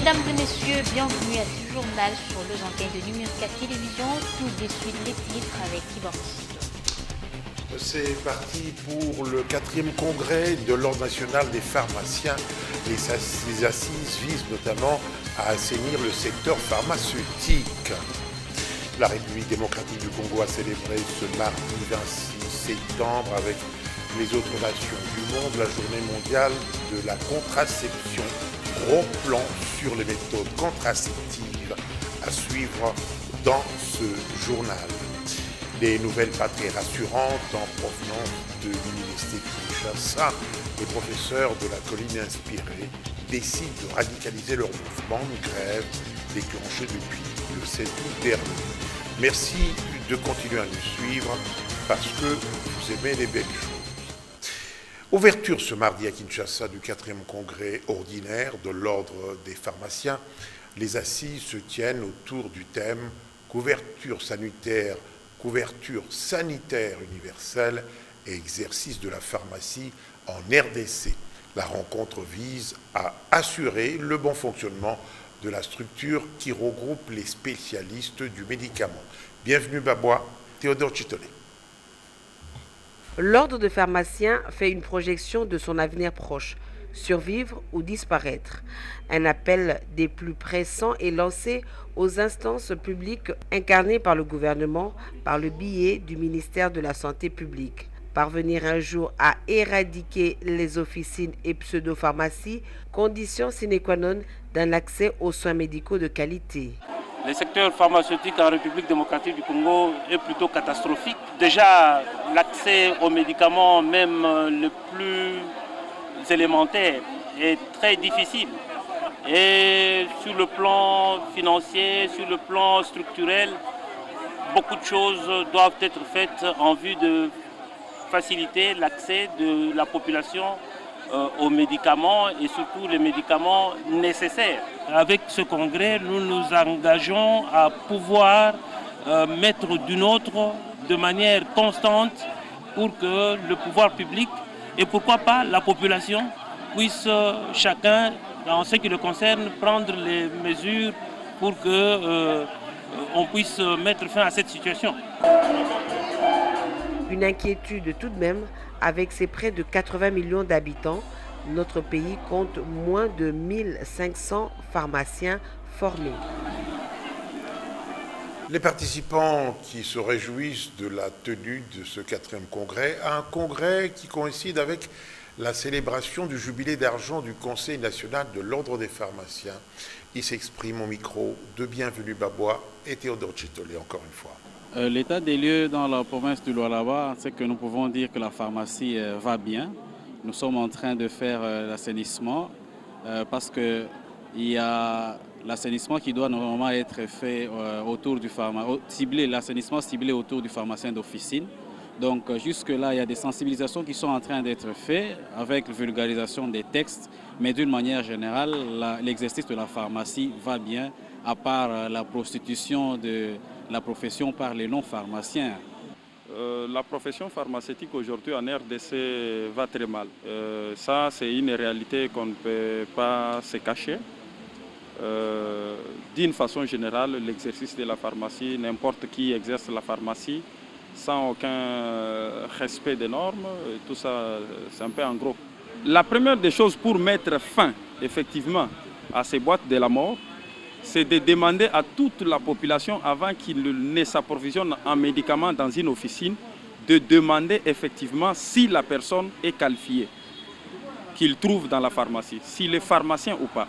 Mesdames et messieurs, bienvenue à ce journal sur les antennes de Numéro 4 Télévision. Tout de suite les titres avec Kiborti. C'est parti pour le 4e congrès de l'Ordre national des pharmaciens. Les assises visent notamment à assainir le secteur pharmaceutique. La République démocratique du Congo a célébré ce mardi 26 septembre avec les autres nations du monde la journée mondiale de la contraception. Gros plan sur les méthodes contraceptives à suivre dans ce journal. Des nouvelles pas très rassurantes en provenance de l'Université Kinshasa. Les professeurs de la colline inspirée décident de radicaliser leur mouvement de grève déclenché depuis le 7 août dernier. Merci de continuer à nous suivre parce que vous aimez les belles choses. Ouverture ce mardi à Kinshasa du 4e congrès ordinaire de l'Ordre des pharmaciens. Les assises se tiennent autour du thème couverture sanitaire universelle et exercice de la pharmacie en RDC. La rencontre vise à assurer le bon fonctionnement de la structure qui regroupe les spécialistes du médicament. Bienvenue Babwa, Théodore Chitolé. L'Ordre des pharmaciens fait une projection de son avenir proche, survivre ou disparaître. Un appel des plus pressants est lancé aux instances publiques incarnées par le gouvernement par le biais du ministère de la Santé publique. Parvenir un jour à éradiquer les officines et pseudo-pharmacies, condition sine qua non d'un accès aux soins médicaux de qualité. Le secteur pharmaceutique en République démocratique du Congo est plutôt catastrophique. Déjà, l'accès aux médicaments, même le plus élémentaire, est très difficile. Et sur le plan financier, sur le plan structurel, beaucoup de choses doivent être faites en vue de faciliter l'accès de la population aux médicaments et surtout les médicaments nécessaires. Avec ce congrès, nous nous engageons à pouvoir mettre du nôtre de manière constante pour que le pouvoir public et pourquoi pas la population puisse chacun, en ce qui le concerne, prendre les mesures pour que on puisse mettre fin à cette situation. Une inquiétude tout de même, avec ses près de 80 millions d'habitants, notre pays compte moins de 1500 pharmaciens formés. Les participants qui se réjouissent de la tenue de ce 4e congrès, un congrès qui coïncide avec la célébration du jubilé d'argent du Conseil national de l'Ordre des pharmaciens. Ils s'expriment au micro de Bienvenue Babwa et Théodore Chitolé, encore une fois. L'état des lieux dans la province du Lualaba, c'est que nous pouvons dire que la pharmacie va bien. Nous sommes en train de faire l'assainissement parce qu'il y a l'assainissement qui doit normalement être fait autour du pharmacien, l'assainissement ciblé autour du pharmacien d'officine. Donc jusque-là, il y a des sensibilisations qui sont en train d'être faites avec la vulgarisation des textes, mais d'une manière générale, l'exercice de la pharmacie va bien, à part la prostitution de la profession par les non-pharmaciens. La profession pharmaceutique aujourd'hui en RDC va très mal. Ça, c'est une réalité qu'on ne peut pas se cacher. D'une façon générale, l'exercice de la pharmacie, n'importe qui exerce la pharmacie sans aucun respect des normes, tout ça, c'est un peu en gros. La première des choses pour mettre fin, effectivement, à ces boîtes de la mort, c'est de demander à toute la population, avant qu'il ne s'approvisionne en médicaments dans une officine, de demander effectivement si la personne est qualifiée, qu'il trouve dans la pharmacie, s'il est pharmacien ou pas.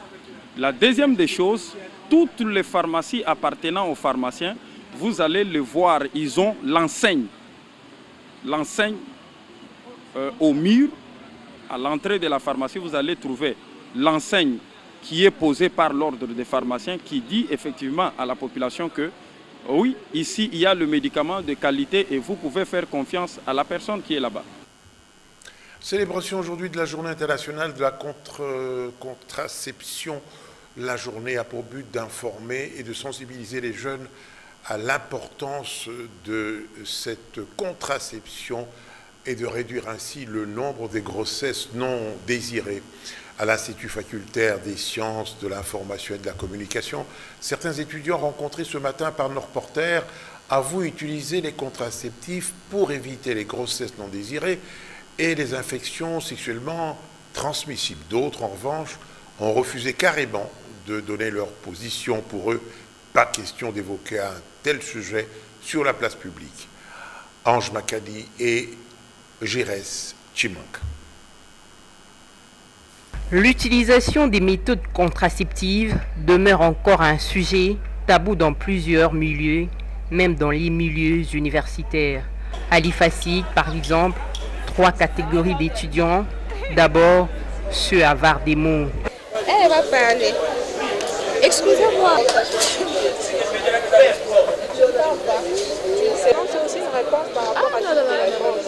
La deuxième des choses, toutes les pharmacies appartenant aux pharmaciens, vous allez le voir, ils ont l'enseigne. L'enseigne au mur, à l'entrée de la pharmacie, vous allez trouver l'enseigne qui est posée par l'ordre des pharmaciens qui dit effectivement à la population que oui, ici il y a le médicament de qualité et vous pouvez faire confiance à la personne qui est là-bas. Célébration aujourd'hui de la Journée internationale de la contraception. La journée a pour but d'informer et de sensibiliser les jeunes à l'importance de cette contraception et de réduire ainsi le nombre des grossesses non désirées. À l'Institut facultaire des sciences de l'information et de la communication, certains étudiants rencontrés ce matin par nos reporters avouent utiliser les contraceptifs pour éviter les grossesses non désirées et les infections sexuellement transmissibles. D'autres, en revanche, ont refusé carrément de donner leur position. Pour eux, pas question d'évoquer un tel sujet sur la place publique. Ange Makadi et Gérès Chimank. L'utilisation des méthodes contraceptives demeure encore un sujet tabou dans plusieurs milieux, même dans les milieux universitaires. À l'IFASIC, par exemple, 3 catégories d'étudiants. D'abord, ceux à Vardemont. Elle va parler. Excusez-moi. C'est aussi une réponse par rapport à cette réponse.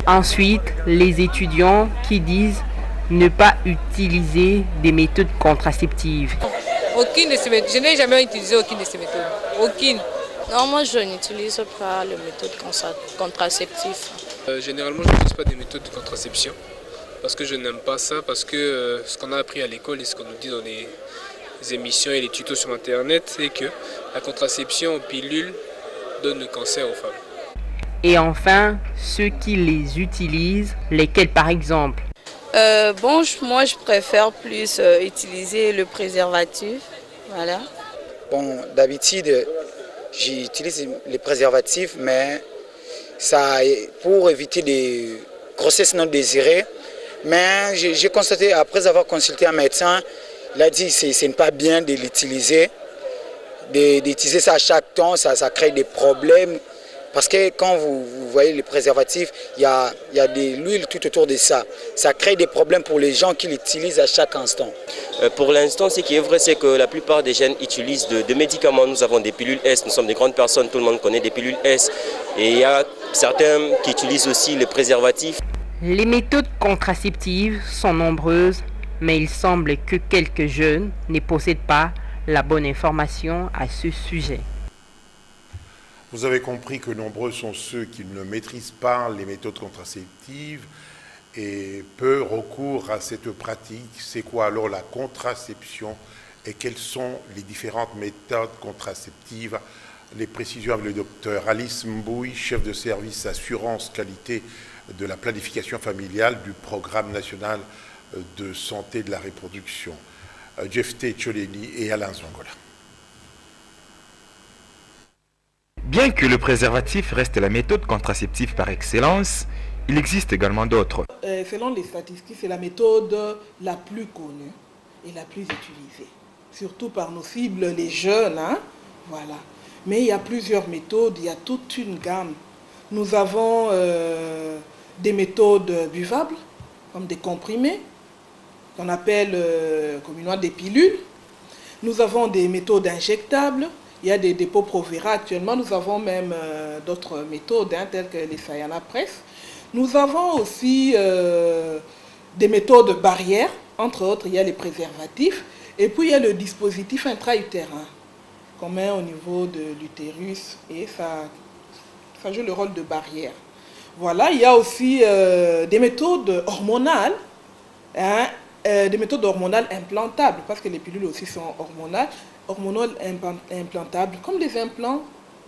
Ensuite, les étudiants qui disent ne pas utiliser des méthodes contraceptives. Aucune de ces méthodes. Je n'ai jamais utilisé aucune de ces méthodes. Aucune. Non, moi je n'utilise pas les méthodes contraceptives. Généralement, je n'utilise pas des méthodes de contraception parce que je n'aime pas ça, parce que ce qu'on a appris à l'école et ce qu'on nous dit dans les émissions et les tutos sur Internet, c'est que la contraception en pilule donne le cancer aux femmes. Et enfin, ceux qui les utilisent, lesquels par exemple? Moi je préfère plus utiliser le préservatif. Voilà. Bon, d'habitude, j'utilise les préservatifs, mais ça pour éviter des grossesses non désirées. Mais j'ai constaté, après avoir consulté un médecin, il a dit que ce n'est pas bien de l'utiliser. D'utiliser ça à chaque temps, ça crée des problèmes. Parce que quand vous voyez les préservatifs, il y a de l'huile tout autour de ça. Ça crée des problèmes pour les gens qui l'utilisent à chaque instant. Pour l'instant, ce qui est vrai, c'est que la plupart des jeunes utilisent de médicaments. Nous avons des pilules S, nous sommes des grandes personnes, tout le monde connaît des pilules S. Et il y a certains qui utilisent aussi les préservatifs. Les méthodes contraceptives sont nombreuses, mais il semble que quelques jeunes ne possèdent pas la bonne information à ce sujet. Vous avez compris que nombreux sont ceux qui ne maîtrisent pas les méthodes contraceptives et peu recourent à cette pratique. C'est quoi alors la contraception et quelles sont les différentes méthodes contraceptives? Les précisions avec le docteur Alice Mbouy, chef de service assurance qualité de la planification familiale du Programme national de santé de la reproduction. Jefté Tcholeni et Alain Zongola. Bien que le préservatif reste la méthode contraceptive par excellence, il existe également d'autres. Selon les statistiques, c'est la méthode la plus connue et la plus utilisée, surtout par nos cibles, les jeunes. Voilà. Mais il y a plusieurs méthodes, il y a toute une gamme. Nous avons des méthodes buvables, comme des comprimés, qu'on appelle communément des pilules. Nous avons des méthodes injectables. Il y a des dépôts Provera actuellement. Nous avons même d'autres méthodes, telles que les Sayana Press. Nous avons aussi des méthodes barrières. Entre autres, il y a les préservatifs. Et puis, il y a le dispositif intra-utérin qu'on met au niveau de l'utérus. Et ça joue le rôle de barrière. Voilà, il y a aussi des méthodes hormonales. Des méthodes hormonales implantables, parce que les pilules aussi sont hormonales implantables, comme les implants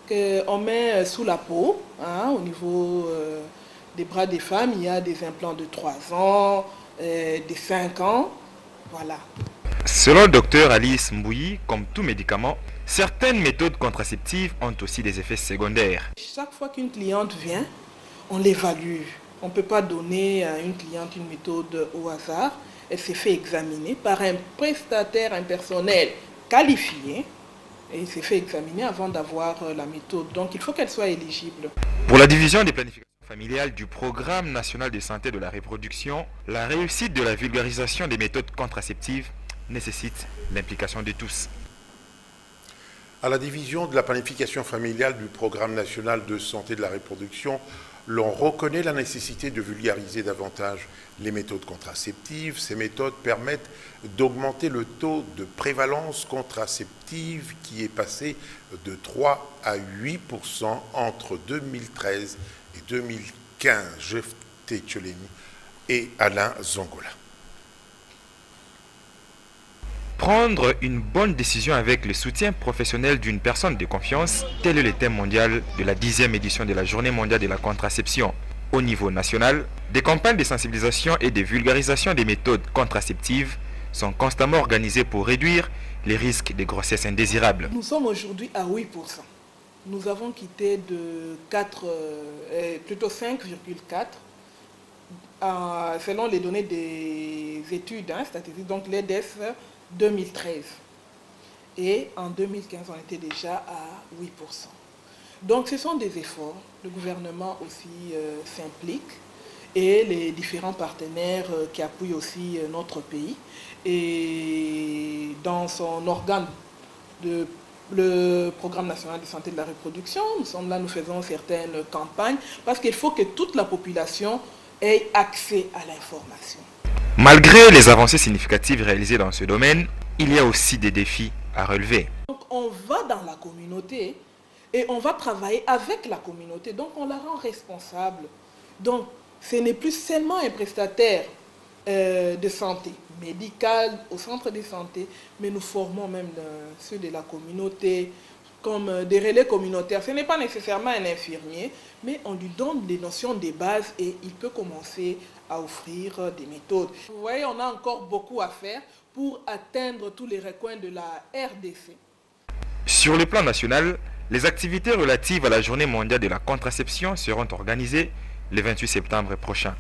qu'on met sous la peau, au niveau des bras des femmes. Il y a des implants de 3 ans, des 5 ans, voilà. Selon le docteur Alice Mbouy, comme tout médicament, certaines méthodes contraceptives ont aussi des effets secondaires. Chaque fois qu'une cliente vient, on l'évalue. On ne peut pas donner à une cliente une méthode au hasard. Elle s'est fait examiner par un prestataire impersonnel qualifié et il s'est fait examiner avant d'avoir la méthode. Donc il faut qu'elle soit éligible. Pour la division des planifications familiales du Programme national de santé de la reproduction, la réussite de la vulgarisation des méthodes contraceptives nécessite l'implication de tous. À la division de la planification familiale du Programme national de santé de la reproduction, l'on reconnaît la nécessité de vulgariser davantage les méthodes contraceptives. Ces méthodes permettent d'augmenter le taux de prévalence contraceptive qui est passé de 3 à 8% entre 2013 et 2015. Jefté Tcholeni et Alain Zongola. Prendre une bonne décision avec le soutien professionnel d'une personne de confiance, tel est le thème mondial de la 10e édition de la Journée mondiale de la contraception. Au niveau national, des campagnes de sensibilisation et de vulgarisation des méthodes contraceptives sont constamment organisées pour réduire les risques de grossesse indésirables. Nous sommes aujourd'hui à 8%. Nous avons quitté de 5,4 selon les données des études statistiques, donc l'EDF 2013. Et en 2015, on était déjà à 8%. Donc ce sont des efforts. Le gouvernement aussi s'implique et les différents partenaires qui appuient aussi notre pays. Et dans son organe le Programme national de santé de la reproduction, nous faisons certaines campagnes parce qu'il faut que toute la population ait accès à l'information. Malgré les avancées significatives réalisées dans ce domaine, il y a aussi des défis à relever. Donc on va dans la communauté et on va travailler avec la communauté, donc on la rend responsable. Donc ce n'est plus seulement un prestataire de santé médicale au centre de santé, mais nous formons même ceux de la communauté comme des relais communautaires. Ce n'est pas nécessairement un infirmier, mais on lui donne des notions de base et il peut commencer à offrir des méthodes. Vous voyez, on a encore beaucoup à faire pour atteindre tous les recoins de la RDC. Sur le plan national, les activités relatives à la Journée mondiale de la contraception seront organisées le 28 septembre prochain.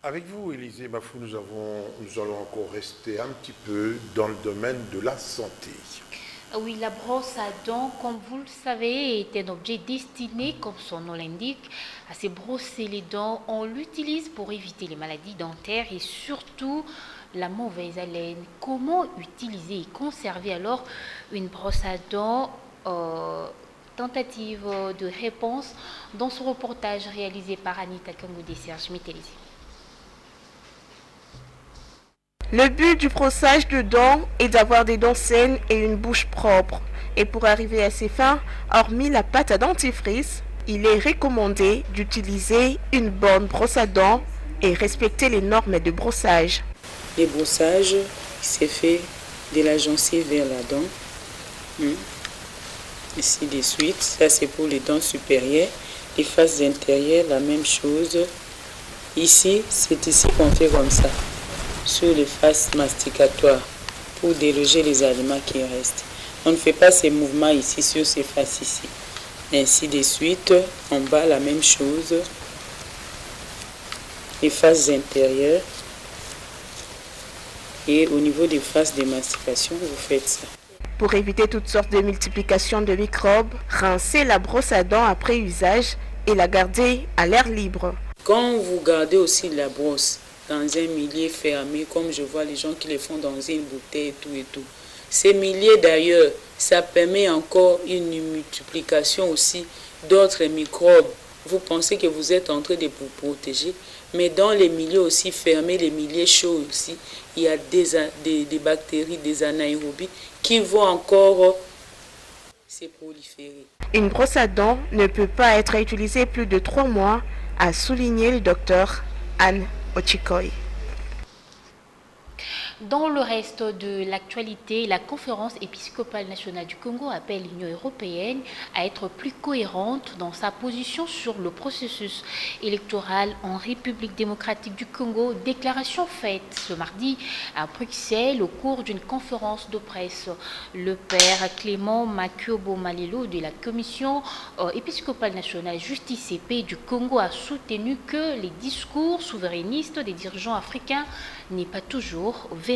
Avec vous, Élisée Bafou, nous allons encore rester un petit peu dans le domaine de la santé. Oui, la brosse à dents, comme vous le savez, est un objet destiné, comme son nom l'indique, à se brosser les dents. On l'utilise pour éviter les maladies dentaires et surtout la mauvaise haleine. Comment utiliser et conserver alors une brosse à dents? Tentative de réponse dans ce reportage réalisé par Anita Kangou et Serge Métélisé. Le but du brossage de dents est d'avoir des dents saines et une bouche propre. Et pour arriver à ces fins, hormis la pâte à dentifrice, il est recommandé d'utiliser une bonne brosse à dents et respecter les normes de brossage. Le brossage, c'est fait de la gencive vers la dent. Ici de suite, ça c'est pour les dents supérieures. Les faces intérieures, la même chose. Ici, c'est ici qu'on fait comme ça. Sur les faces masticatoires pour déloger les aliments qui restent. On ne fait pas ces mouvements ici sur ces faces ici. Ainsi de suite, en bas la même chose. Les faces intérieures. Et au niveau des faces de mastication, vous faites ça. Pour éviter toutes sortes de multiplications de microbes, rincez la brosse à dents après usage et la gardez à l'air libre. Quand vous gardez aussi la brosse dans un milieu fermé, comme je vois les gens qui les font dans une bouteille et tout. Ces milieux d'ailleurs, ça permet encore une multiplication aussi d'autres microbes. Vous pensez que vous êtes en train de vous protéger, mais dans les milieux aussi fermés, les milieux chauds aussi, il y a des bactéries, des anaérobies qui vont encore se proliférer. Une brosse à dents ne peut pas être utilisée plus de 3 mois, a souligné le docteur Anne Ochikoy. Dans le reste de l'actualité, la conférence épiscopale nationale du Congo appelle l'Union européenne à être plus cohérente dans sa position sur le processus électoral en République démocratique du Congo. Déclaration faite ce mardi à Bruxelles au cours d'une conférence de presse. Le père Clément Makiobo Malelo de la Commission épiscopale nationale Justice et Paix du Congo a soutenu que les discours souverainistes des dirigeants africains n'est pas toujours véridique.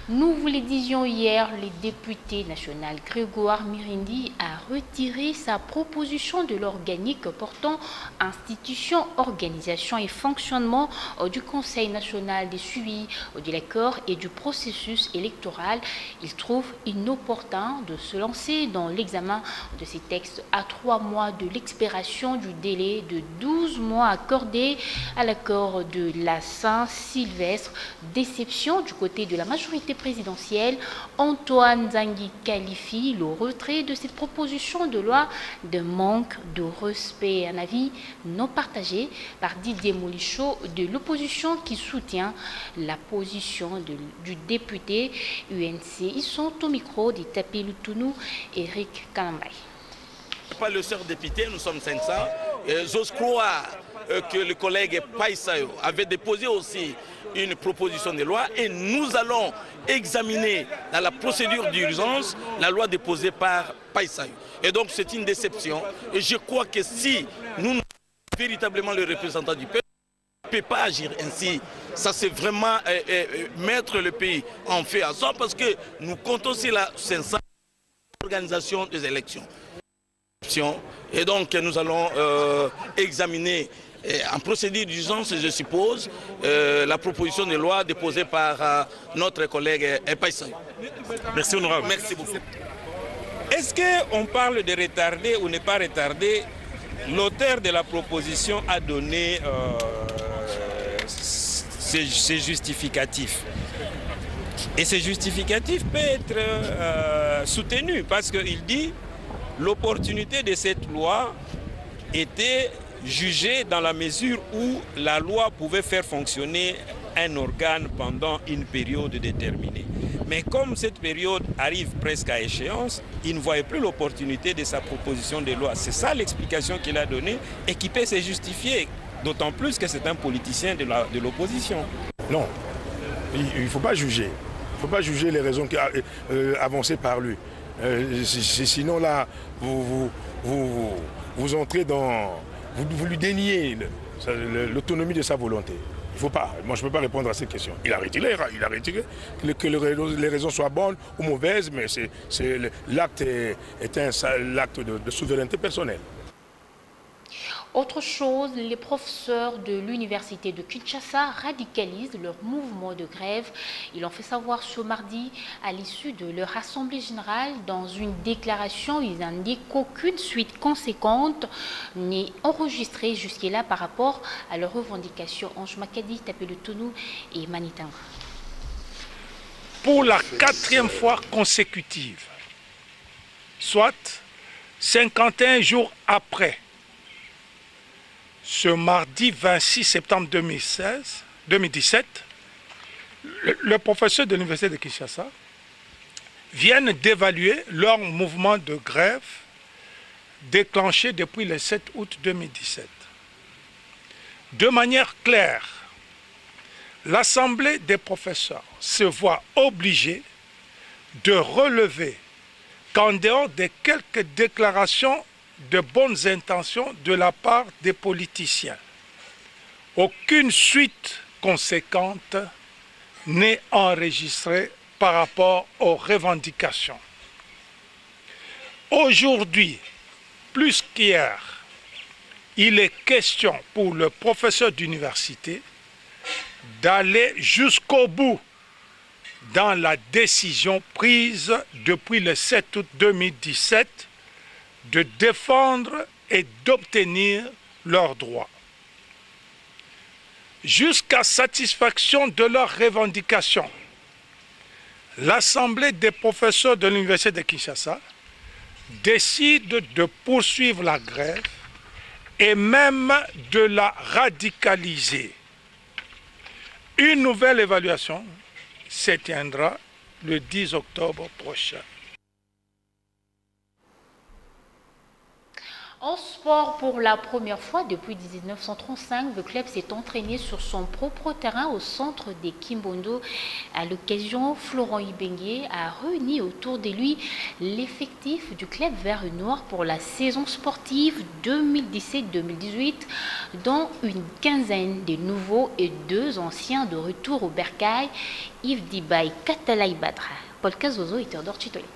Nous vous le disions hier, le député national Grégoire Mirindi a retiré sa proposition de l'organique portant institution, organisation et fonctionnement du Conseil national des suivis de l'accord et du processus électoral. Il trouve inopportun de se lancer dans l'examen de ces textes à 3 mois de l'expiration du délai de 12 mois accordé à l'accord de la Saint-Sylvestre. Déception du côté de la majorité présidentielle, Antoine Zangi qualifie le retrait de cette proposition de loi de manque de respect. Un avis non partagé par Didier Moulichot de l'opposition qui soutient la position du député UNC. Ils sont au micro de Tapé Lutunou et Eric Kalambay. Pas le seul député, nous sommes 500. J'ose croire que le collègue Païsayo avait déposé aussi une proposition de loi et nous allons examiner dans la procédure d'urgence la loi déposée par Païsayo. Et donc c'est une déception. Et je crois que si nous sommes véritablement le représentant du peuple, on ne peut pas agir ainsi. Ça c'est vraiment mettre le pays en fait à sort parce que nous comptons sur la sincère organisation des élections. Et donc nous allons examiner en procédure d'urgence, je suppose, la proposition de loi déposée par notre collègue Païsayo. Merci honorable. Merci beaucoup. Est-ce qu'on parle de retarder ou ne pas retarder? L'auteur de la proposition a donné ses justificatifs. Et ces justificatifs peuvent être soutenus parce qu'il dit l'opportunité de cette loi était jugée dans la mesure où la loi pouvait faire fonctionner un organe pendant une période déterminée. Mais comme cette période arrive presque à échéance, il ne voyait plus l'opportunité de sa proposition de loi. C'est ça l'explication qu'il a donnée et qui peut se justifier, d'autant plus que c'est un politicien de l'opposition. Non, il ne faut pas juger. Il ne faut pas juger les raisons avancées par lui. Sinon là, vous entrez dans... Vous lui déniez l'autonomie de sa volonté. Il ne faut pas. Moi, je ne peux pas répondre à cette question. Il a retiré. Que les raisons soient bonnes ou mauvaises, mais l'acte est l'acte de souveraineté personnelle. Autre chose, les professeurs de l'université de Kinshasa radicalisent leur mouvement de grève. Ils l'ont fait savoir ce mardi à l'issue de leur assemblée générale. Dans une déclaration, ils indiquent qu'aucune suite conséquente n'est enregistrée jusqu'à-là par rapport à leurs revendications. Ange Makadi, Tapé le Tounou et Manitanga. Pour la 4e fois consécutive, soit 51 jours après, ce mardi 26 septembre 2017, le professeur de l'université de Kinshasa viennent d'évaluer leur mouvement de grève déclenché depuis le 7 août 2017. De manière claire, l'Assemblée des professeurs se voit obligée de relever qu'en dehors de quelques déclarations de bonnes intentions de la part des politiciens, aucune suite conséquente n'est enregistrée par rapport aux revendications. Aujourd'hui, plus qu'hier, il est question pour le professeur d'université d'aller jusqu'au bout dans la décision prise depuis le 7 août 2017 de défendre et d'obtenir leurs droits. Jusqu'à satisfaction de leurs revendications, l'Assemblée des professeurs de l'Université de Kinshasa décide de poursuivre la grève et même de la radicaliser. Une nouvelle évaluation se tiendra le 10 octobre prochain. En sport, pour la première fois depuis 1935, le club s'est entraîné sur son propre terrain au centre des Kimbondo. À l'occasion, Florent Ibengue a réuni autour de lui l'effectif du club vert et noir pour la saison sportive 2017-2018, dont une quinzaine de nouveaux et 2 anciens de retour au bercail, Yves Dibaï, Katalai Badra, Paul Kazozo et Théodore Chitoli.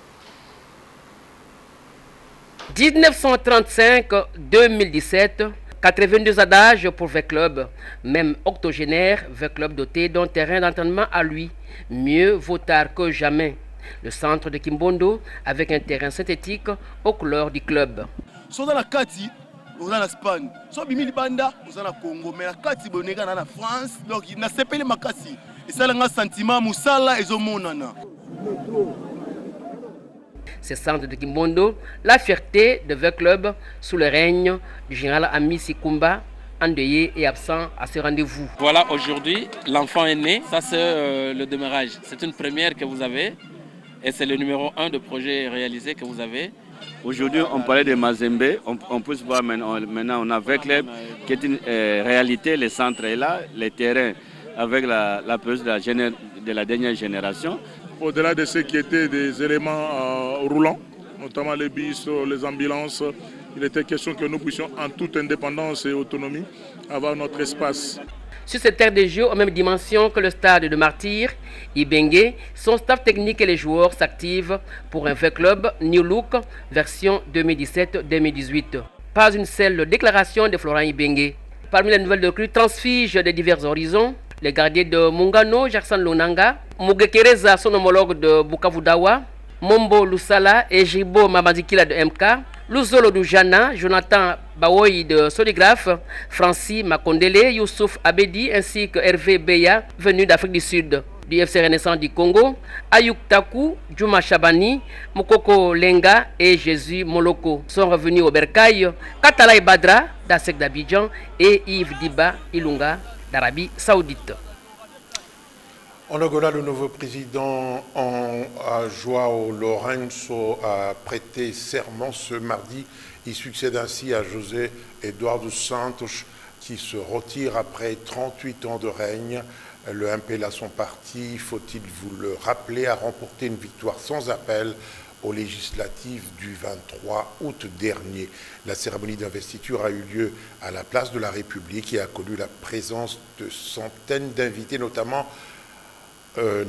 1935-2017, 82 adages pour V-Club, même octogénaire, V-Club doté d'un terrain d'entraînement à lui, mieux vaut tard que jamais. Le centre de Kimbondo avec un terrain synthétique aux couleurs du club. Sont dans la Kati, on est en Espagne. Sont bimi libanda, on est en Congo, mais la Kati bonega dans la France, donc il n'a pas les makasi. esalanga sentiment musala ezomonana. Ce centre de Kimbondo, la fierté de V-Club sous le règne du général Ami Sikumba, endeuillé et absent à ce rendez-vous. Voilà, aujourd'hui, l'enfant est né. Ça, c'est le démarrage. C'est une première que vous avez. Et c'est le numéro 1 de projet réalisé que vous avez. Aujourd'hui, on parlait de Mazembe. On peut se voir maintenant, on a V-Club qui est une réalité. Le centre est là, les terrains avec la période de la dernière génération. Au-delà de ce qui étaient des éléments roulants, notamment les bus, les ambulances, il était question que nous puissions en toute indépendance et autonomie avoir notre espace. Sur cette terre de jeu aux mêmes dimensions que le stade de Martyr, Ibengue, son staff technique et les joueurs s'activent pour un V-Club New Look version 2017-2018. Pas une seule déclaration de Florent Ibengue. Parmi les nouvelles recrues transfigent de divers horizons. Le gardien de Mungano, Jackson Lonanga, Mugekereza, son homologue de Bukavu-Dawa, Mombo Lusala et Jibo Mabandikila de MK, Luzolo Dujana, Jonathan Bawoyi de Soligraphe, Francis Makondele, Youssouf Abedi ainsi que Hervé Beya, venu d'Afrique du Sud, du FC Renaissance du Congo, Ayuk Taku, Juma Chabani, Mokoko Lenga et Jésus Moloko sont revenus au Bercail, Katala Badra d'Asek d'Abidjan et Yves Diba Ilunga d'Arabie Saoudite. En Angola, le nouveau président João Lourenço a prêté serment ce mardi. Il succède ainsi à José Eduardo Santos qui se retire après 38 ans de règne. Le MPLA, son parti, faut-il vous le rappeler, a remporté une victoire sans appel aux législatives du 23 août dernier. La cérémonie d'investiture a eu lieu à la place de la République et a connu la présence de centaines d'invités, notamment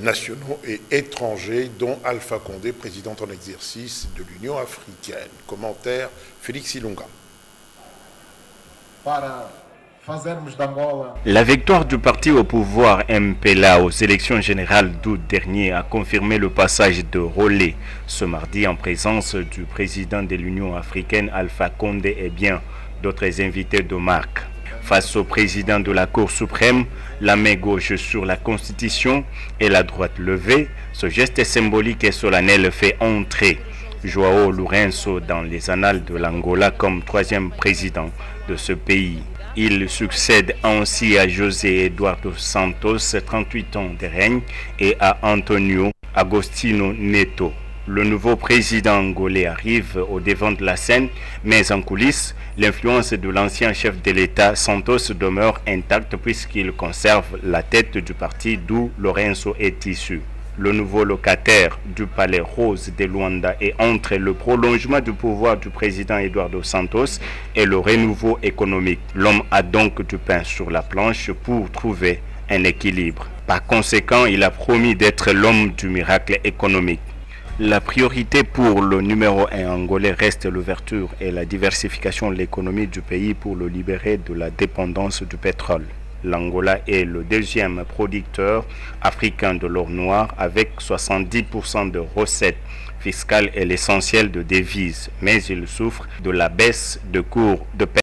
nationaux et étrangers, dont Alpha Condé, président en exercice de l'Union africaine. Commentaire, Félix Ilunga. La victoire du parti au pouvoir MPLA aux élections générales d'août dernier a confirmé le passage de relais ce mardi en présence du président de l'Union africaine Alpha Condé et bien d'autres invités de marque. Face au président de la Cour suprême, la main gauche sur la Constitution et la droite levée, ce geste symbolique et solennel fait entrer João Lourenço dans les annales de l'Angola comme troisième président de ce pays. Il succède ainsi à José Eduardo Santos, 38 ans de règne, et à Antonio Agostinho Neto. Le nouveau président angolais arrive au devant de la scène, mais en coulisses, l'influence de l'ancien chef de l'État Santos demeure intacte puisqu'il conserve la tête du parti d'où Lourenço est issu. Le nouveau locataire du palais rose de Luanda est entre le prolongement du pouvoir du président Eduardo Santos et le renouveau économique. L'homme a donc du pain sur la planche pour trouver un équilibre. Par conséquent, il a promis d'être l'homme du miracle économique. La priorité pour le numéro 1 angolais reste l'ouverture et la diversification de l'économie du pays pour le libérer de la dépendance du pétrole. L'Angola est le deuxième producteur africain de l'or noir avec 70% de recettes fiscales et l'essentiel de devises, mais il souffre de la baisse de cours de pétrole.